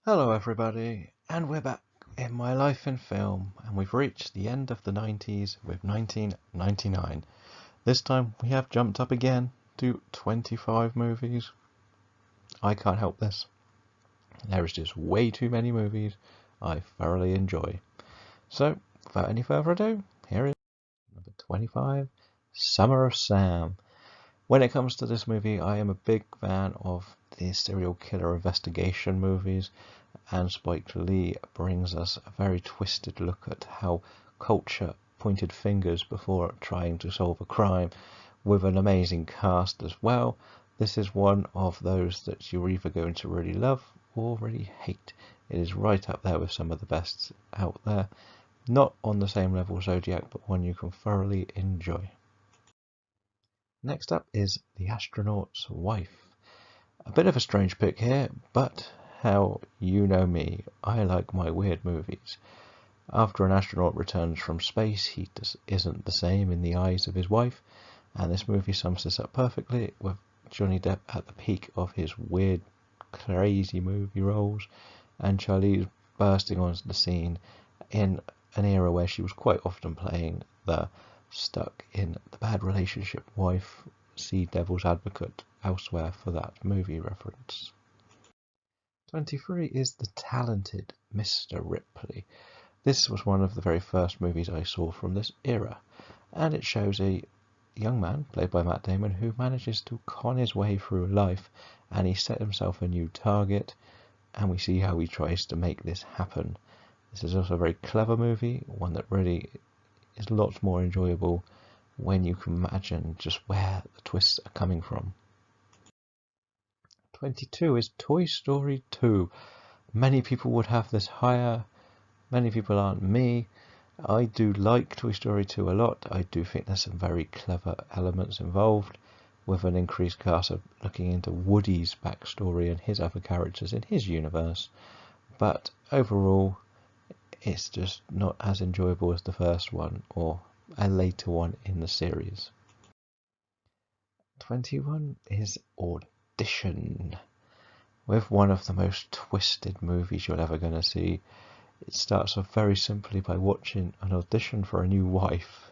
Hello everybody, and we're back in My Life in Film, and we've reached the end of the 90s with 1999. This time we have jumped up again to 25 movies. I can't help this. There is just way too many movies I thoroughly enjoy. So, without any further ado, here is number 25, Summer of Sam. When it comes to this movie, I am a big fan of the serial killer investigation movies, and Spike Lee brings us a very twisted look at how culture pointed fingers before trying to solve a crime, with an amazing cast as well. This is one of those that you're either going to really love or really hate. It is right up there with some of the best out there. Not on the same level as Zodiac, but one you can thoroughly enjoy. Next up is The Astronaut's Wife. A bit of a strange pick here, but how you know me, I like my weird movies. After an astronaut returns from space, he isn't the same in the eyes of his wife, and this movie sums this up perfectly, with Johnny Depp at the peak of his weird, crazy movie roles, and Charlize bursting onto the scene in an era where she was quite often playing the stuck in the bad relationship wife. See Devil's Advocate elsewhere for that movie reference. 23 is The Talented Mr. Ripley. This was one of the very first movies I saw from this era, and it shows a young man, played by Matt Damon, who manages to con his way through life, and he set himself a new target, and we see how he tries to make this happen. This is also a very clever movie, one that really is lots more enjoyable when you can imagine just where the twists are coming from. 22 is Toy Story 2. Many people would have this higher, many people aren't me. I do like Toy Story 2 a lot. I do think there's some very clever elements involved, with an increased cast of looking into Woody's backstory and his other characters in his universe. But overall, it's just not as enjoyable as the first one or a later one in the series. 21 is Audition. With one of the most twisted movies you're ever going to see. It starts off very simply by watching an audition for a new wife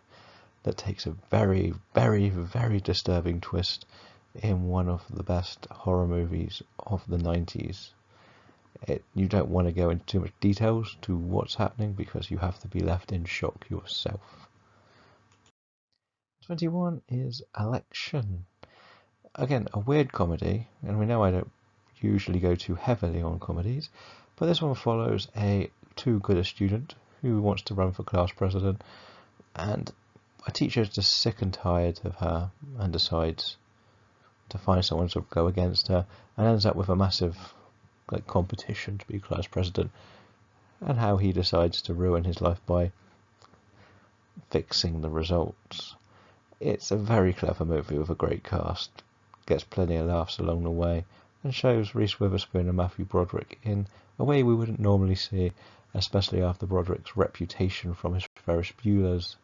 that takes a very, very, very disturbing twist in one of the best horror movies of the 90s. You don't want to go into too much details to what's happening because you have to be left in shock yourself. 21 is Election. Again, a weird comedy, and we know I don't usually go too heavily on comedies, but this one follows a too good a student who wants to run for class president, and a teacher is just sick and tired of her and decides to find someone to go against her, and ends up with a massive competition to be class president, and how he decides to ruin his life by fixing the results. It's a very clever movie with a great cast, gets plenty of laughs along the way, and shows Reese Witherspoon and Matthew Broderick in a way we wouldn't normally see, especially after Broderick's reputation from his Ferris Bueller's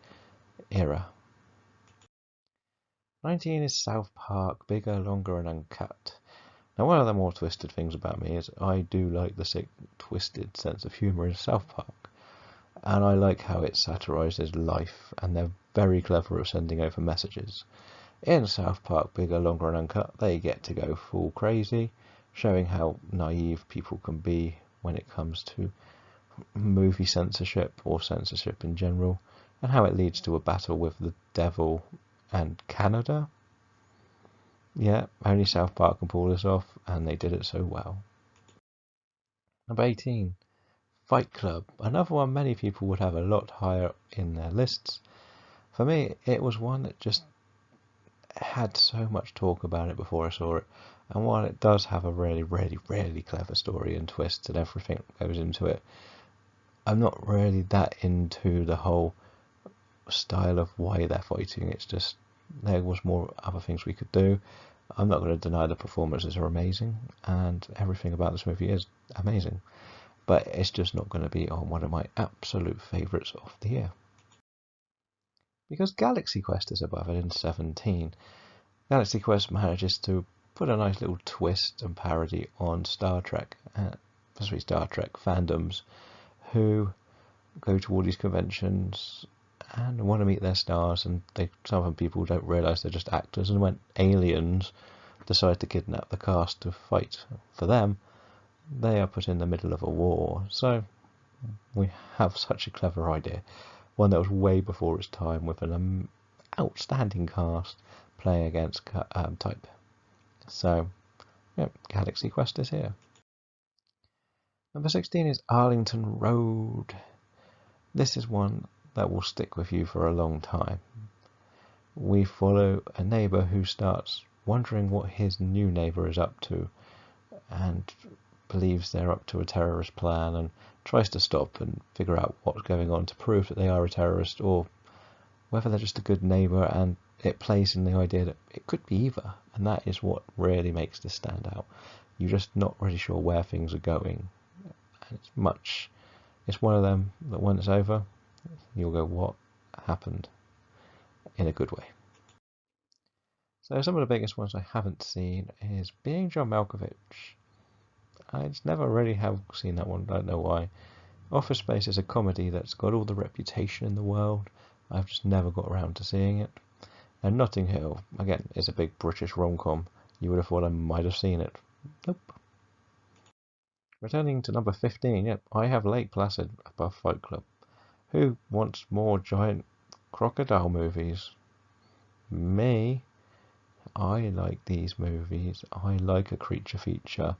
era. 19 is South Park, Bigger, Longer and Uncut. Now, one of the more twisted things about me is I do like the sick, twisted sense of humour in South Park, and I like how it satirises life, and they're very clever at sending over messages. In South Park, Bigger, Longer and Uncut, they get to go full crazy, showing how naive people can be when it comes to movie censorship or censorship in general, and how it leads to a battle with the devil and Canada. Yeah, only South Park can pull this off, and they did it so well. Number 18, Fight Club. Another one many people would have a lot higher in their lists. For me, it was one that just had so much talk about it before I saw it, and while it does have a really, really, really clever story and twists and everything that goes into it, I'm not really that into the whole style of why they're fighting. It's just there was more other things we could do. I'm not going to deny the performances are amazing, and everything about this movie is amazing, but it's just not going to be on one of my absolute favourites of the year. Because Galaxy Quest is above it in 17. Galaxy Quest manages to put a nice little twist and parody on Star Trek, especially Star Trek fandoms, who go to all these conventions and want to meet their stars, and some of them people don't realise they're just actors, and when aliens decide to kidnap the cast to fight for them, they are put in the middle of a war. So we have such a clever idea, one that was way before its time, with an outstanding cast playing against type. So yeah, Galaxy Quest is here. Number 16 is Arlington Road. This is one that will stick with you for a long time. We follow a neighbour who starts wondering what his new neighbour is up to, and believes they're up to a terrorist plan, and tries to stop and figure out what's going on to prove that they are a terrorist, or whether they're just a good neighbour. And it plays in the idea that it could be either, and that is what really makes this stand out. You're just not really sure where things are going, and it's one of them that when it's over, you'll go, what happened, in a good way. So some of the biggest ones I haven't seen is Being John Malkovich. I just never really have seen that one, I don't know why. Office Space is a comedy that's got all the reputation in the world. I've just never got around to seeing it. And Notting Hill, again, is a big British rom-com. You would have thought I might have seen it. Nope. Returning to number 15, yep, I have Lake Placid above Fight Club. Who wants more giant crocodile movies? Me. I like these movies. I like a creature feature.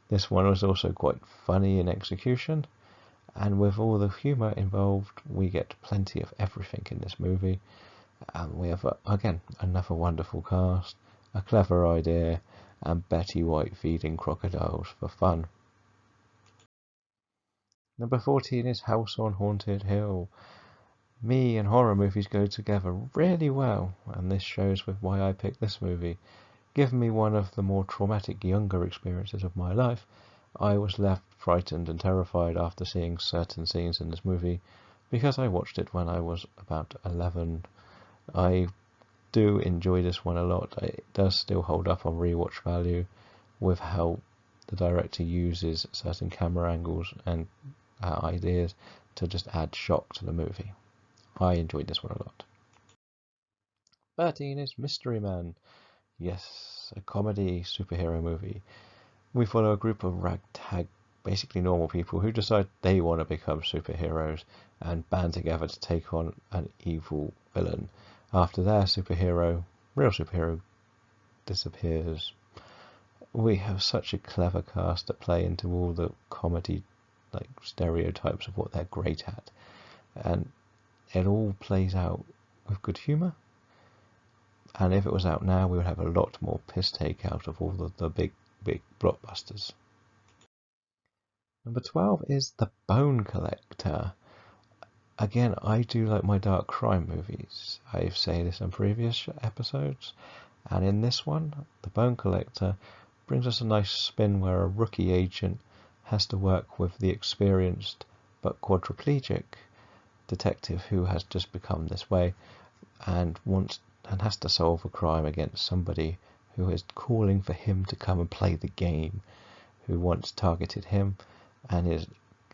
This one was also quite funny in execution, and with all the humour involved, we get plenty of everything in this movie. We have, again, another wonderful cast, a clever idea, and Betty White feeding crocodiles for fun. Number 14 is House on Haunted Hill. Me and horror movies go together really well, and this shows with why I picked this movie. Given me one of the more traumatic younger experiences of my life, I was left frightened and terrified after seeing certain scenes in this movie, because I watched it when I was about 11. I do enjoy this one a lot. It does still hold up on rewatch value, with how the director uses certain camera angles and ideas to just add shock to the movie. I enjoyed this one a lot. 13 is Mystery Man. Yes, a comedy superhero movie. We follow a group of ragtag, basically normal people who decide they want to become superheroes and band together to take on an evil villain after their real superhero, disappears. We have such a clever cast that play into all the comedy stereotypes of what they're great at, and it all plays out with good humour. And if it was out now, we would have a lot more piss take out of all the big blockbusters. Number 12 is The Bone Collector. Again, I do like my dark crime movies. I've said this on previous episodes, and in this one, The Bone Collector brings us a nice spin where a rookie agent has to work with the experienced but quadriplegic detective who has just become this way, and has to solve a crime against somebody who is calling for him to come and play the game, who once targeted him, and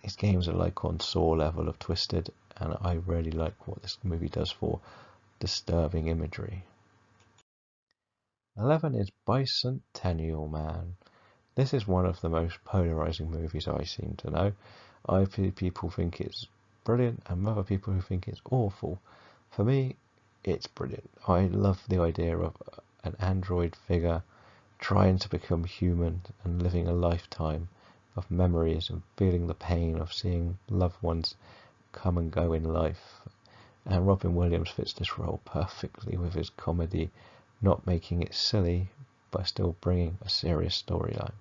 his games are like on Saw level of twisted, and I really like what this movie does for disturbing imagery. 11 is Bicentennial Man. This is one of the most polarizing movies I seem to know. I've heard people think it's brilliant and other people who think it's awful. For me, it's brilliant. I love the idea of an android figure trying to become human and living a lifetime of memories and feeling the pain of seeing loved ones come and go in life. And Robin Williams fits this role perfectly with his comedy, not making it silly, but still bringing a serious storyline.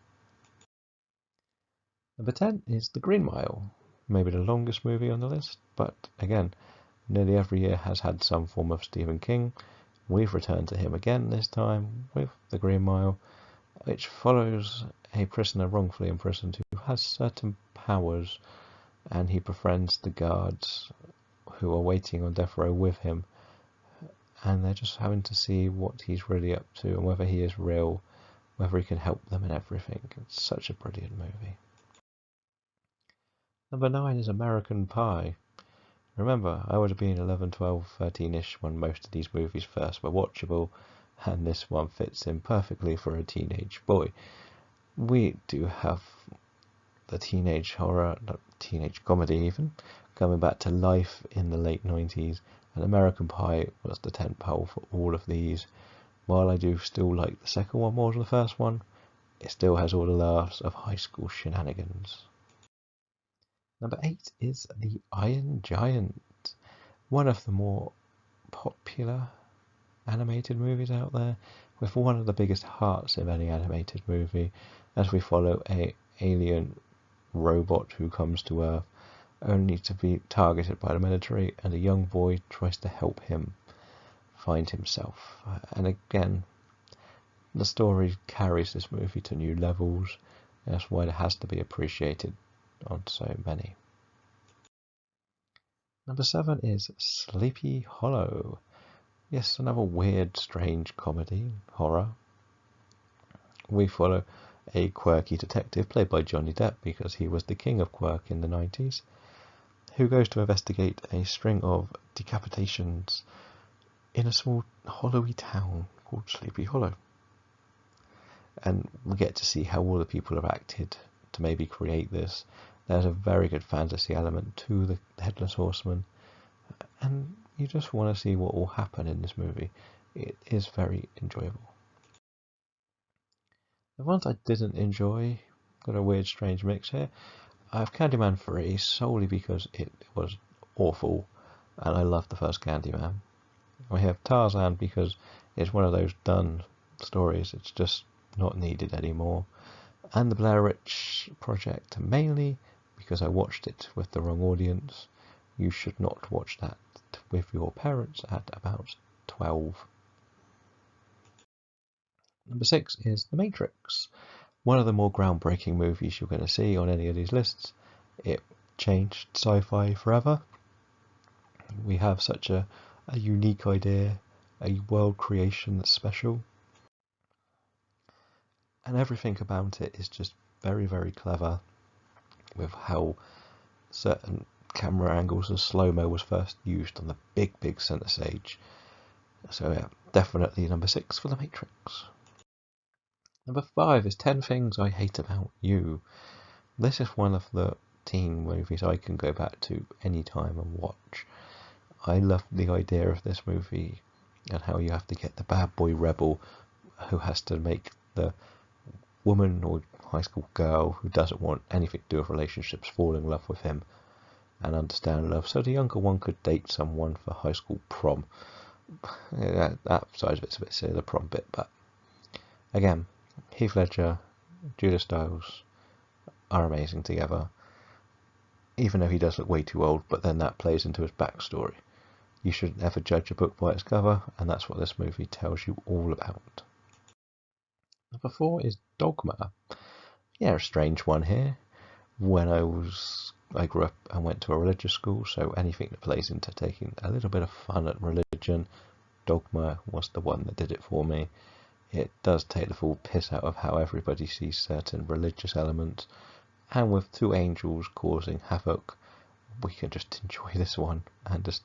Number 10 is The Green Mile. Maybe the longest movie on the list, but again, nearly every year has had some form of Stephen King. We've returned to him again this time with The Green Mile, which follows a prisoner wrongfully imprisoned who has certain powers, and he befriends the guards who are waiting on death row with him, and they're just having to see what he's really up to and whether he is real, whether he can help them and everything. It's such a brilliant movie. Number 9 is American Pie. Remember, I would have been 11, 12, 13-ish when most of these movies first were watchable, and this one fits in perfectly for a teenage boy. We do have the teenage horror, teenage comedy even, coming back to life in the late 90s, and American Pie was the tentpole for all of these. While I do still like the second one more than the first one, it still has all the laughs of high school shenanigans. Number 8 is The Iron Giant, one of the more popular animated movies out there, with one of the biggest hearts of any animated movie, as we follow a alien robot who comes to Earth only to be targeted by the military, and a young boy tries to help him find himself. And again, the story carries this movie to new levels. That's why it has to be appreciated on so many. Number 7 is Sleepy Hollow. Yes, another weird, strange comedy, horror. We follow a quirky detective played by Johnny Depp, because he was the king of quirk in the 90s, who goes to investigate a string of decapitations in a small hollowy town called Sleepy Hollow. And we get to see how all the people have acted to maybe create this. There's a very good fantasy element to the Headless Horseman, and you just want to see what will happen in this movie. It is very enjoyable. The ones I didn't enjoy, got a weird strange mix here. I have Candyman 3 solely because it was awful and I loved the first Candyman. We have Tarzan because it's one of those done stories, it's just not needed anymore. And the Blair Witch Project, mainly because I watched it with the wrong audience. You should not watch that with your parents at about 12. Number 6 is The Matrix, one of the more groundbreaking movies you're going to see on any of these lists. It changed sci-fi forever. We have such a unique idea, a world creation that's special, and everything about it is just very, very clever, with how certain camera angles and slow-mo was first used on the big center stage. So yeah, definitely number 6 for The Matrix. Number 5 is 10 Things I Hate About You. This is one of the teen movies I can go back to any time and watch. I love the idea of this movie and how you have to get the bad boy rebel who has to make the woman or high school girl who doesn't want anything to do with relationships fall in love with him and understand love, so the younger one could date someone for high school prom. Yeah, that side of it's a bit silly, the prom bit, but again, Heath Ledger, Julia Stiles are amazing together, even though he does look way too old, but then that plays into his backstory. You shouldn't ever judge a book by its cover, and that's what this movie tells you all about. Number 4 is Dogma. Yeah, a strange one here. When I grew up and went to a religious school, so anything that plays into taking a little bit of fun at religion, Dogma was the one that did it for me. It does take the full piss out of how everybody sees certain religious elements, and with two angels causing havoc, we can just enjoy this one and just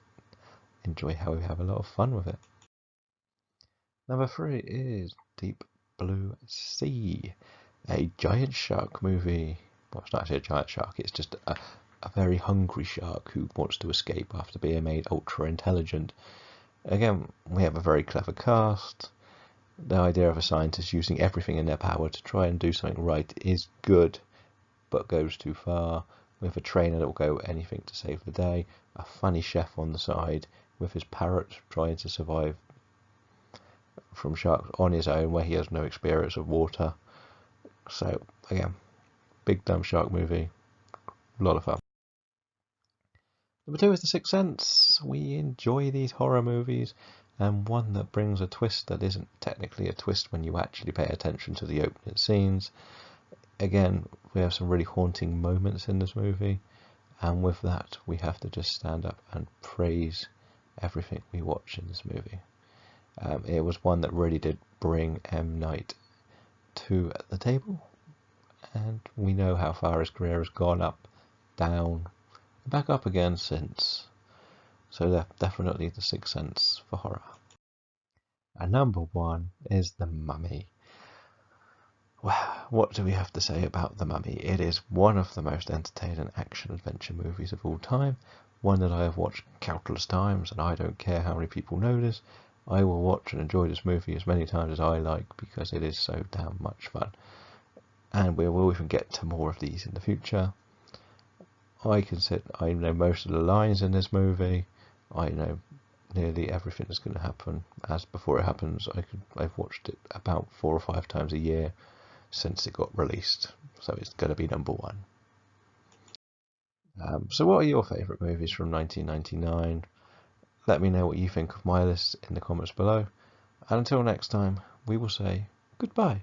enjoy how we have a lot of fun with it. Number 3 is Deep Blue Sea, a giant shark movie. Well, it's not actually a giant shark, it's just a very hungry shark who wants to escape after being made ultra intelligent. Again, we have a very clever cast. The idea of a scientist using everything in their power to try and do something right is good, but goes too far. With a trainer that will go anything to save the day, a funny chef on the side with his parrot trying to survive from sharks on his own where he has no experience of water. So again, big dumb shark movie, a lot of fun. Number 2 is The Sixth Sense. We enjoy these horror movies, and one that brings a twist that isn't technically a twist when you actually pay attention to the opening scenes. Again, we have some really haunting moments in this movie, and with that we have to just stand up and praise everything we watch in this movie. It was one that really did bring M. Night to the table, and we know how far his career has gone up down, and back up again since. So they're definitely The Sixth Sense for horror. And number 1 is The Mummy. Well, what do we have to say about The Mummy? It is one of the most entertaining action-adventure movies of all time, one that I have watched countless times, and I don't care how many people know this. I will watch and enjoy this movie as many times as I like because it is so damn much fun. And we will even get to more of these in the future. I know most of the lines in this movie. I know nearly everything that's going to happen. As before it happens, I've watched it about 4 or 5 times a year since it got released, so it's going to be number 1. So what are your favourite movies from 1999? Let me know what you think of my list in the comments below, and until next time, we will say goodbye.